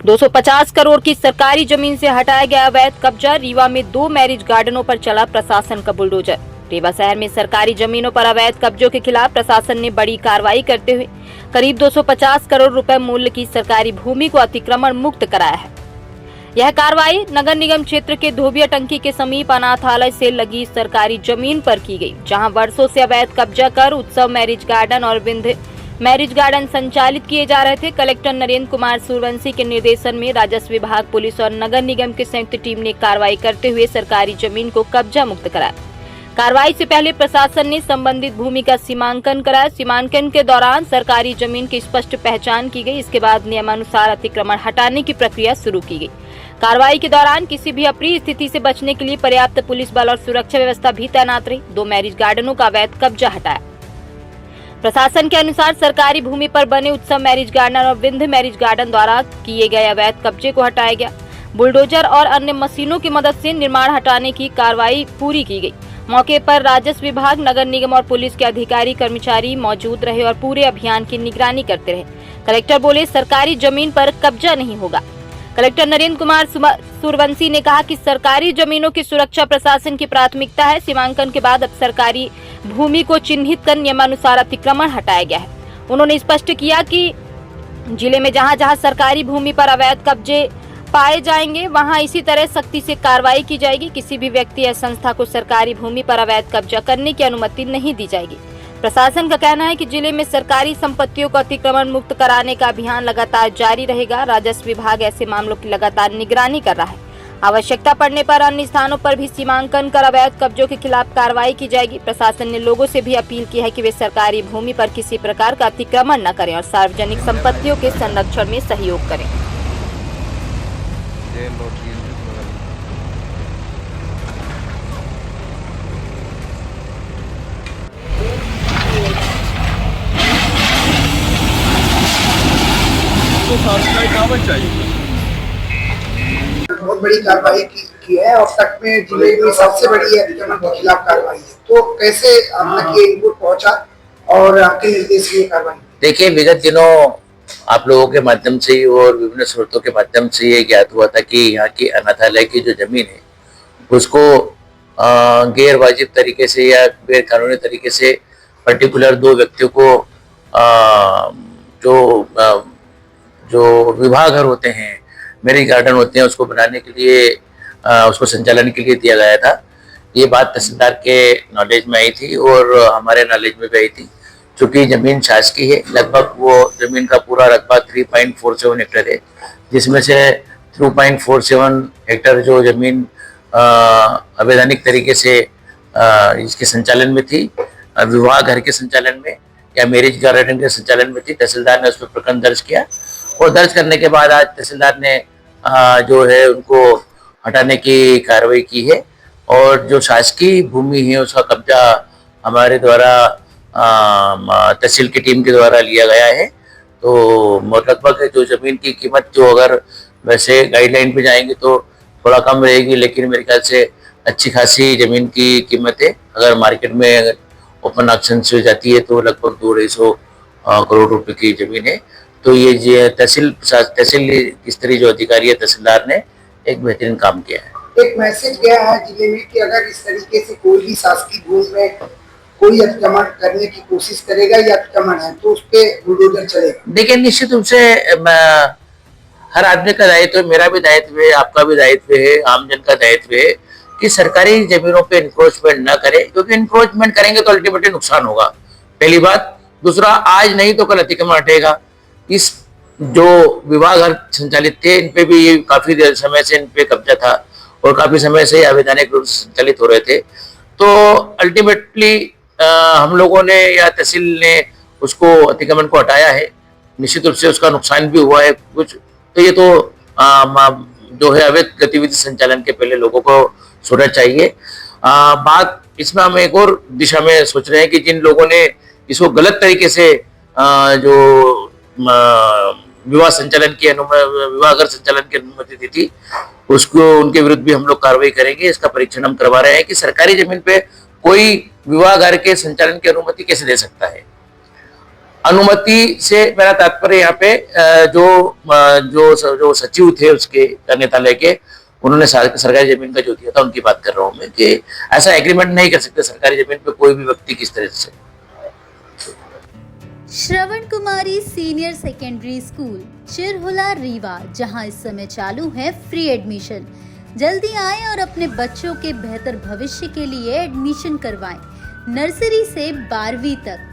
250 करोड़ की सरकारी जमीन से हटाया गया अवैध कब्जा। रीवा में 2 मैरिज गार्डनों पर चला प्रशासन का बुलडोजर। रीवा शहर में सरकारी जमीनों पर अवैध कब्जों के खिलाफ प्रशासन ने बड़ी कार्रवाई करते हुए करीब 250 करोड़ रुपए मूल्य की सरकारी भूमि को अतिक्रमण मुक्त कराया है। यह कार्रवाई नगर निगम क्षेत्र के धोबिया टंकी के समीप अनाथालय से लगी सरकारी जमीन पर की गई, जहां वर्षों से अवैध कब्जा कर उत्सव मैरिज गार्डन और विंध्य मैरिज गार्डन संचालित किए जा रहे थे। कलेक्टर नरेंद्र कुमार सूर्यवंशी के निर्देशन में राजस्व विभाग, पुलिस और नगर निगम की संयुक्त टीम ने कार्रवाई करते हुए सरकारी जमीन को कब्जा मुक्त कराया। कार्रवाई से पहले प्रशासन ने संबंधित भूमि का सीमांकन कराया। सीमांकन के दौरान सरकारी जमीन की स्पष्ट पहचान की गई। इसके बाद नियमानुसार अतिक्रमण हटाने की प्रक्रिया शुरू की गई। कार्रवाई के दौरान किसी भी अप्रिय स्थिति से बचने के लिए पर्याप्त पुलिस बल और सुरक्षा व्यवस्था भी तैनात रही। 2 मैरिज गार्डनों का अवैध कब्जा हटाया। प्रशासन के अनुसार सरकारी भूमि पर बने उत्सव मैरिज गार्डन और विंध्य मैरिज गार्डन द्वारा किए गए अवैध कब्जे को हटाया गया। बुलडोजर और अन्य मशीनों की मदद से निर्माण हटाने की कार्रवाई पूरी की गई। मौके पर राजस्व विभाग, नगर निगम और पुलिस के अधिकारी कर्मचारी मौजूद रहे और पूरे अभियान की निगरानी करते रहे। कलेक्टर बोले, सरकारी जमीन पर कब्जा नहीं होगा। कलेक्टर नरेंद्र कुमार सूर्यवंशी ने कहा कि सरकारी जमीनों की सुरक्षा प्रशासन की प्राथमिकता है। सीमांकन के बाद अब सरकारी भूमि को चिन्हित कर नियमानुसार अतिक्रमण हटाया गया है। उन्होंने स्पष्ट किया कि जिले में जहां जहां सरकारी भूमि पर अवैध कब्जे पाए जाएंगे, वहां इसी तरह सख्ती से कार्रवाई की जाएगी। किसी भी व्यक्ति या संस्था को सरकारी भूमि पर अवैध कब्जा करने की अनुमति नहीं दी जाएगी। प्रशासन का कहना है कि जिले में सरकारी संपत्तियों को अतिक्रमण मुक्त कराने का अभियान लगातार जारी रहेगा। राजस्व विभाग ऐसे मामलों की लगातार निगरानी कर रहा है। आवश्यकता पड़ने पर अन्य स्थानों पर भी सीमांकन कर अवैध कब्जों के खिलाफ कार्रवाई की जाएगी। प्रशासन ने लोगों से भी अपील की है कि वे सरकारी भूमि पर किसी प्रकार का अतिक्रमण न करें और सार्वजनिक संपत्तियों के संरक्षण में सहयोग करें। बहुत बड़ी कार्रवाई की है और तक में जिले में सबसे बड़ी अतिक्रमण के खिलाफ कार्रवाई है। तो कैसे आप तक ये इनपुट पहुंचा और आपके निर्देश की कार्रवाई? देखिए, विगत दिनों आप लोगों के माध्यम से और विभिन्न स्रोतों के माध्यम से ये ज्ञात हुआ था कि यहाँ की अनाथालय की जो जमीन है उसको गैर वाजिब तरीके से या गैर कानूनी तरीके से पर्टिकुलर 2 व्यक्तियों को जो विवाह घर होते हैं, मैरिज गार्डन होते हैं, उसको बनाने के लिए उसको संचालन के लिए दिया गया था। ये बात तहसीलदार के नॉलेज में आई थी और हमारे नॉलेज में भी आई थी। चूँकि ज़मीन शासकीय है, लगभग वो ज़मीन का पूरा रकबा 3.47 हेक्टर है, जिसमें से 2.47 हेक्टर जो ज़मीन अवैधानिक तरीके से इसके संचालन में थी, विवाह घर के संचालन में या मैरिज गार्डन के संचालन में थी। तहसीलदार ने उस पर प्रकरण दर्ज किया और दर्ज करने के बाद आज तहसीलदार ने जो है उनको हटाने की कार्रवाई की है और जो शासकीय भूमि है उसका कब्जा हमारे द्वारा तहसील की टीम के द्वारा लिया गया है। तो लगभग जो ज़मीन की कीमत जो अगर वैसे गाइडलाइन पे जाएंगे तो थोड़ा कम रहेगी, लेकिन मेरे ख्याल से अच्छी खासी ज़मीन की कीमत है। अगर मार्केट में ओपन ऑक्शन से जाती है तो लगभग 250 करोड़ रुपए की ज़मीन है। तो ये तहसील स्तरीय जो अधिकारी है तहसीलदार ने एक बेहतरीन काम किया है। एक मैसेज गया है जिले में कि अगर इस तरीके से कोई भी शासकीय भूमि में कोई अतिक्रमण करने की कोशिश करेगा या अतिक्रमण है तो उस पे बुलडोजर चलेगा। देखिए, निश्चित रूप से हर आदमी का दायित्व है, मेरा भी दायित्व है, आपका भी दायित्व है, आमजन का दायित्व है कि सरकारी जमीनों पे इंक्रोचमेंट न करें, क्योंकि इंक्रोचमेंट करेंगे तो अल्टीमेटली नुकसान होगा, पहली बात। दूसरा, आज नहीं तो कल अतिक्रमण हटेगा। इस जो विवाह घर संचालित थे इन पे भी काफी देर समय से इन पे कब्जा था और काफी समय से अवैधानिक रूप से संचालित हो रहे थे। तो अल्टीमेटली हम लोगों ने या तहसील ने उसको अतिक्रमण को हटाया है। निश्चित रूप से उसका नुकसान भी हुआ है कुछ। तो ये तो जो है अवैध गतिविधि संचालन के पहले लोगों को सोचना चाहिए। बात इसमें हम एक और दिशा में सोच रहे हैं कि जिन लोगों ने इसको गलत तरीके से जो विवाह संचालन की विवाह घर संचालन की अनुमति दी थी उसको उनके विरुद्ध भी हम लोग कार्रवाई करेंगे। इसका परीक्षण हम करवा रहे हैं कि सरकारी जमीन पे कोई विवाह घर के संचालन की अनुमति कैसे दे सकता है। अनुमति से मेरा तात्पर्य यहाँ पे जो सचिव थे उसके नेतालय के, उन्होंने सरकारी जमीन का जो दिया था उनकी बात कर रहा हूँ मैं, कि ऐसा एग्रीमेंट नहीं कर सकते सरकारी जमीन पे कोई भी व्यक्ति किस तरह से। श्रवण कुमारी senior secondary school Chirhula Rewa, जहां इस समय चालू है फ्री एडमिशन। जल्दी आएं और अपने बच्चों के बेहतर भविष्य के लिए एडमिशन करवाएं। नर्सरी से 12वीं तक